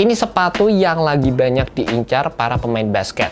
Ini sepatu yang lagi banyak diincar para pemain basket.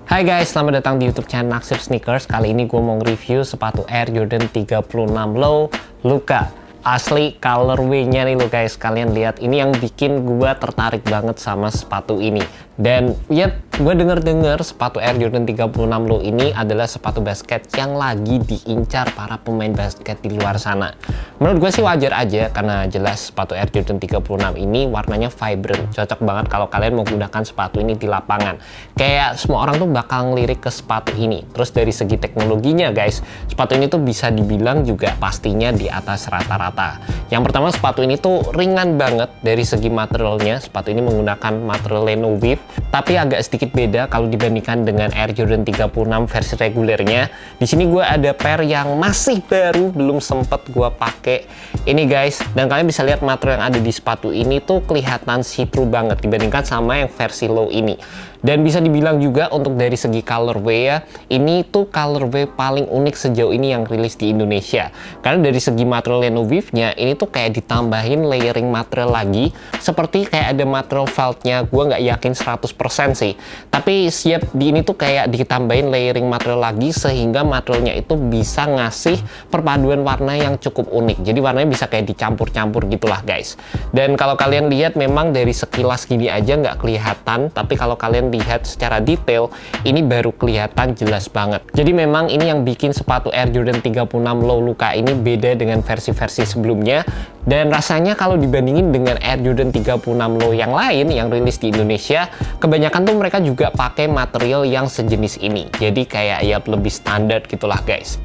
Hai guys, selamat datang di YouTube channel Naksir Sneakers. Kali ini gue mau review sepatu Air Jordan 36 Low Luka. Asli colorway-nya nih lo guys, kalian lihat ini yang bikin gue tertarik banget sama sepatu ini. Dan ya, gue denger sepatu Air Jordan 36 Low ini adalah sepatu basket yang lagi diincar para pemain basket di luar sana. Menurut gue sih wajar aja, karena jelas sepatu Air Jordan 36 ini warnanya vibrant. Cocok banget kalau kalian mau gunakan sepatu ini di lapangan. Kayak semua orang tuh bakal ngelirik ke sepatu ini. Terus dari segi teknologinya guys, sepatu ini tuh bisa dibilang juga pastinya di atas rata-rata. Yang pertama, sepatu ini tuh ringan banget dari segi materialnya. Sepatu ini menggunakan material Leno Weave, tapi agak sedikit beda kalau dibandingkan dengan Air Jordan 36 versi regulernya. Di sini gue ada pair yang masih baru, belum sempet gue pakai ini guys. Dan kalian bisa lihat material yang ada di sepatu ini tuh kelihatan see-through banget dibandingkan sama yang versi low ini. Dan bisa dibilang juga untuk dari segi colorway ya, ini tuh colorway paling unik sejauh ini yang rilis di Indonesia. Karena dari segi material Leno Weave-nya, ini tuh kayak ditambahin layering material lagi, seperti kayak ada material felt-nya. Gue nggak yakin 100% sih, tapi siap di ini tuh kayak ditambahin layering material lagi, sehingga materialnya itu bisa ngasih perpaduan warna yang cukup unik. Jadi warnanya bisa kayak dicampur-campur gitulah guys. Dan kalau kalian lihat memang dari sekilas gini aja nggak kelihatan, tapi kalau kalian lihat secara detail, ini baru kelihatan jelas banget. Jadi memang ini yang bikin sepatu Air Jordan 36 Low Luka ini beda dengan versi-versi sebelumnya. Dan rasanya kalau dibandingin dengan Air Jordan 36 Low yang lain yang rilis di Indonesia, kebanyakan tuh mereka juga pakai material yang sejenis ini. Jadi kayak ya lebih standar gitulah guys.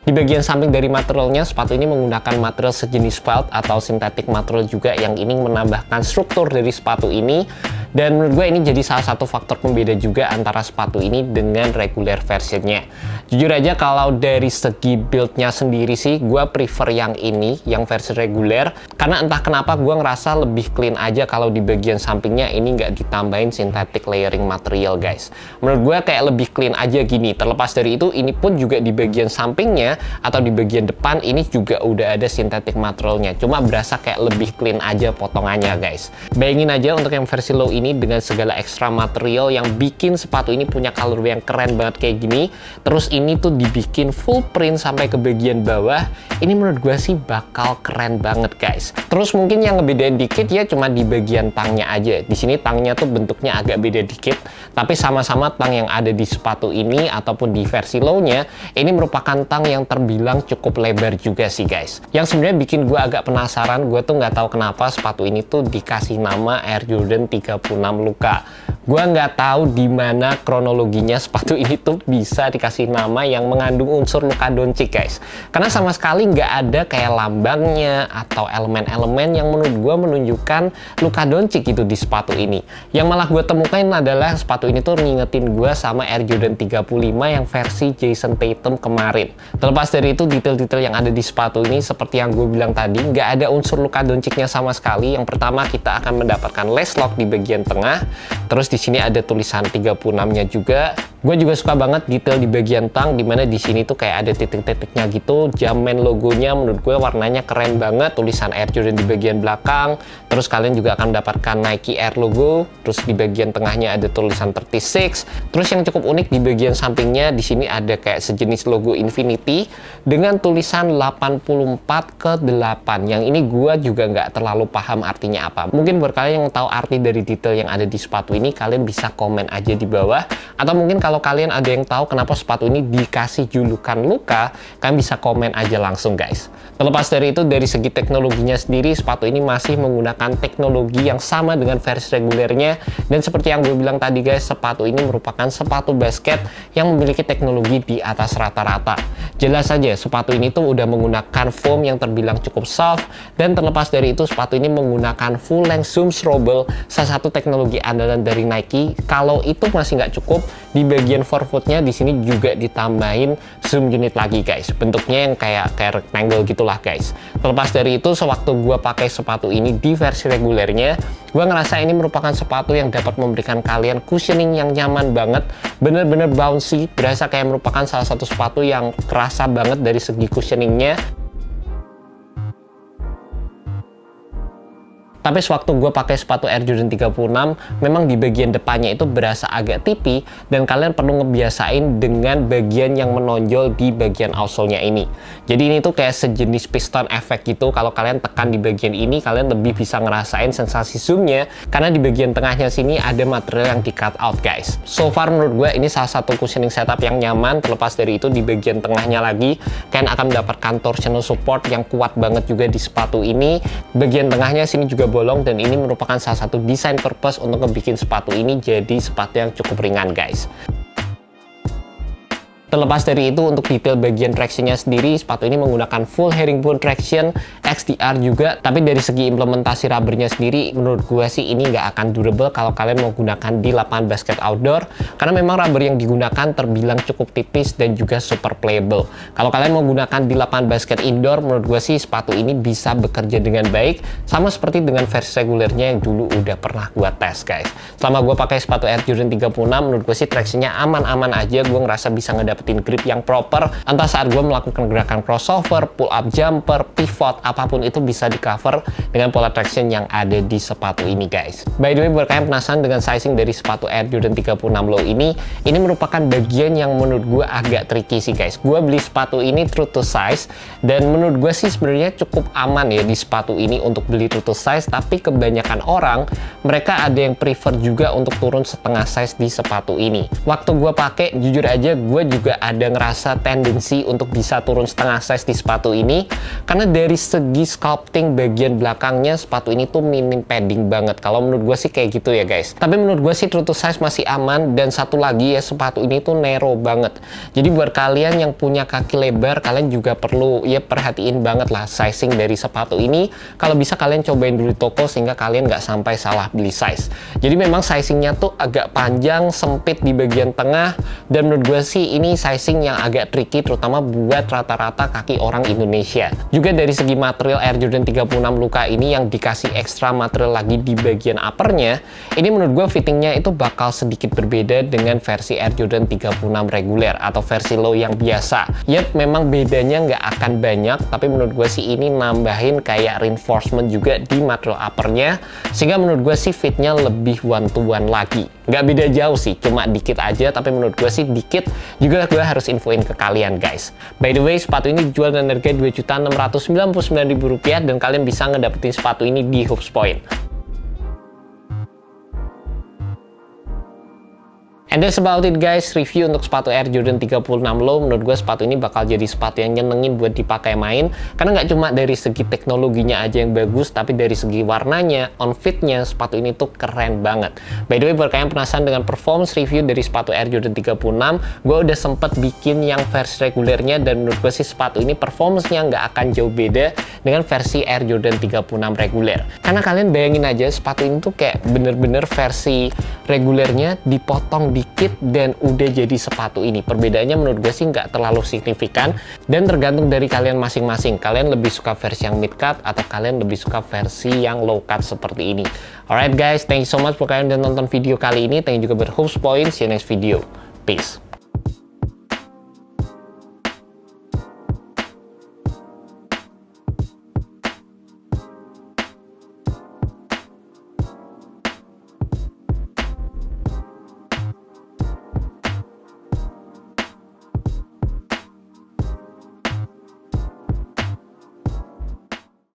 Di bagian samping dari materialnya, sepatu ini menggunakan material sejenis felt atau synthetic material juga yang ini menambahkan struktur dari sepatu ini. Dan menurut gue ini jadi salah satu faktor pembeda juga antara sepatu ini dengan regular versionnya. Jujur aja kalau dari segi build-nya sendiri sih, gue prefer yang ini, yang versi reguler. Karena entah kenapa gue ngerasa lebih clean aja kalau di bagian sampingnya ini nggak ditambahin synthetic layering material guys. Menurut gue kayak lebih clean aja gini. Terlepas dari itu, ini pun juga di bagian sampingnya atau di bagian depan ini juga udah ada synthetic materialnya. Cuma berasa kayak lebih clean aja potongannya guys. Bayangin aja untuk yang versi low ini dengan segala ekstra material yang bikin sepatu ini punya colorway yang keren banget kayak gini. Terus ini tuh dibikin full print sampai ke bagian bawah. Ini menurut gue sih bakal keren banget guys. Terus mungkin yang ngebedain dikit ya cuma di bagian tangnya aja. Di sini tangnya tuh bentuknya agak beda dikit, tapi sama-sama tang yang ada di sepatu ini ataupun di versi low-nya, ini merupakan tang yang terbilang cukup lebar juga sih guys. Yang sebenarnya bikin gue agak penasaran, gue tuh nggak tahu kenapa sepatu ini tuh dikasih nama Air Jordan 36 Luka. Gue nggak tahu di mana kronologinya sepatu ini tuh bisa dikasih nama yang mengandung unsur Luka Doncic guys. Karena sama sekali nggak ada kayak lambangnya atau elemen-elemen yang menurut gue menunjukkan Luka Doncic itu di sepatu ini. Yang malah gue temukan adalah sepatu ini tuh ngingetin gue sama Air Jordan 35 yang versi Jason Tatum kemarin. Terlepas dari itu, detail-detail yang ada di sepatu ini seperti yang gue bilang tadi, nggak ada unsur Luka Doncic-nya sama sekali. Yang pertama, kita akan mendapatkan lace lock di bagian tengah. Terus di sini ada tulisan 36-nya juga. Gue juga suka banget detail di bagian tang, dimana di sini tuh kayak ada titik-titiknya gitu. Jaman logonya menurut gue warnanya keren banget. Tulisan Air Jordan di bagian belakang. Terus kalian juga akan mendapatkan Nike Air logo. Terus di bagian tengahnya ada tulisan 36. Terus yang cukup unik di bagian sampingnya, di sini ada kayak sejenis logo Infinity dengan tulisan 84/8. Yang ini gue juga nggak terlalu paham artinya apa. Mungkin buat kalian yang tahu arti dari detail yang ada di sepatu ini, kalian bisa komen aja di bawah. Atau mungkin kalau kalian ada yang tahu kenapa sepatu ini dikasih julukan Luka, kalian bisa komen aja langsung guys. Terlepas dari itu, dari segi teknologinya sendiri, sepatu ini masih menggunakan teknologi yang sama dengan versi regulernya. Dan seperti yang gue bilang tadi guys, sepatu ini merupakan sepatu basket yang memiliki teknologi di atas rata-rata. Jelas saja sepatu ini tuh udah menggunakan foam yang terbilang cukup soft. Dan terlepas dari itu, sepatu ini menggunakan full length zoom stroble, salah satu teknologi andalan dari Nike. Kalau itu masih nggak cukup, di bagian forefootnya di sini juga ditambahin zoom unit lagi guys. Bentuknya yang kayak rectangle gitulah guys. Terlepas dari itu, sewaktu gue pakai sepatu ini di versi regulernya, gue ngerasa ini merupakan sepatu yang dapat memberikan kalian cushioning yang nyaman banget, bener-bener bouncy, berasa kayak merupakan salah satu sepatu yang kerasa banget dari segi cushioningnya. Tapi sewaktu gue pakai sepatu Air Jordan 36, memang di bagian depannya itu berasa agak tipis dan kalian perlu ngebiasain dengan bagian yang menonjol di bagian outsole-nya ini. Jadi ini tuh kayak sejenis piston effect gitu. Kalau kalian tekan di bagian ini, kalian lebih bisa ngerasain sensasi zoom-nya karena di bagian tengahnya sini ada material yang di cut out guys. So far menurut gue ini salah satu cushioning setup yang nyaman. Terlepas dari itu, di bagian tengahnya lagi kalian akan mendapatkan torsional support yang kuat banget juga di sepatu ini. Bagian tengahnya sini juga bolong dan ini merupakan salah satu desain purpose untuk ngebikin sepatu ini jadi sepatu yang cukup ringan guys. Terlepas dari itu, untuk detail bagian tractionnya sendiri, sepatu ini menggunakan full herringbone traction, XDR juga. Tapi dari segi implementasi rubbernya sendiri, menurut gue sih ini nggak akan durable kalau kalian mau gunakan di lapangan basket outdoor. Karena memang rubber yang digunakan terbilang cukup tipis dan juga super playable. Kalau kalian mau gunakan di lapangan basket indoor, menurut gue sih sepatu ini bisa bekerja dengan baik. Sama seperti dengan versi regulernya yang dulu udah pernah gue tes guys. Selama gue pakai sepatu Air Jordan 36, menurut gue sih tractionnya aman-aman aja. Gue ngerasa bisa ngedapetin grip yang proper, entah saat gue melakukan gerakan crossover, pull up jumper, pivot, apapun itu bisa di cover dengan pola traction yang ada di sepatu ini guys. By the way, buat kalian penasaran dengan sizing dari sepatu Air Jordan 36 Low ini merupakan bagian yang menurut gue agak tricky sih guys. Gue beli sepatu ini true to size dan menurut gue sih sebenarnya cukup aman ya di sepatu ini untuk beli true to size, tapi kebanyakan orang mereka ada yang prefer juga untuk turun setengah size di sepatu ini. Waktu gue pakai, jujur aja gue juga ada ngerasa tendensi untuk bisa turun setengah size di sepatu ini karena dari segi sculpting bagian belakangnya sepatu ini tuh minim padding banget. Kalau menurut gue sih kayak gitu ya guys. Tapi menurut gue sih true to size masih aman, dan satu lagi ya, sepatu ini tuh narrow banget. Jadi buat kalian yang punya kaki lebar, kalian juga perlu ya perhatiin banget lah sizing dari sepatu ini. Kalau bisa kalian cobain dulu di toko sehingga kalian nggak sampai salah beli size. Jadi memang sizingnya tuh agak panjang, sempit di bagian tengah, dan menurut gue sih ini sizing yang agak tricky terutama buat rata-rata kaki orang Indonesia. Juga dari segi material Air Jordan 36 Luka ini yang dikasih ekstra material lagi di bagian uppernya, ini menurut gue fittingnya itu bakal sedikit berbeda dengan versi Air Jordan 36 reguler atau versi low yang biasa. Yap, memang bedanya nggak akan banyak, tapi menurut gue sih ini nambahin kayak reinforcement juga di material uppernya, sehingga menurut gue sih fitnya lebih one to one lagi. Nggak beda jauh sih, cuma dikit aja, tapi menurut gue sih dikit juga gue harus infoin ke kalian guys. By the way, sepatu ini dijual dengan harga Rp2.699.000 dan kalian bisa ngedapetin sepatu ini di Hoops Point. And that's about it guys, review untuk sepatu Air Jordan 36 Low. Menurut gue sepatu ini bakal jadi sepatu yang nyenengin buat dipakai main, karena nggak cuma dari segi teknologinya aja yang bagus, tapi dari segi warnanya, on fitnya, sepatu ini tuh keren banget. By the way, buat kalian penasaran dengan performance review dari sepatu Air Jordan 36, gue udah sempet bikin yang versi regulernya, dan menurut gue sih sepatu ini performance-nya nggak akan jauh beda dengan versi Air Jordan 36 reguler. Karena kalian bayangin aja, sepatu ini tuh kayak bener-bener versi regulernya dipotong dikit dan udah jadi sepatu ini. Perbedaannya menurut gue sih nggak terlalu signifikan, dan tergantung dari kalian masing-masing. Kalian lebih suka versi yang mid cut atau kalian lebih suka versi yang low cut seperti ini. Alright guys, thank you so much buat kalian udah nonton video kali ini. Thank you juga buat Hoops Point. See you next video. Peace.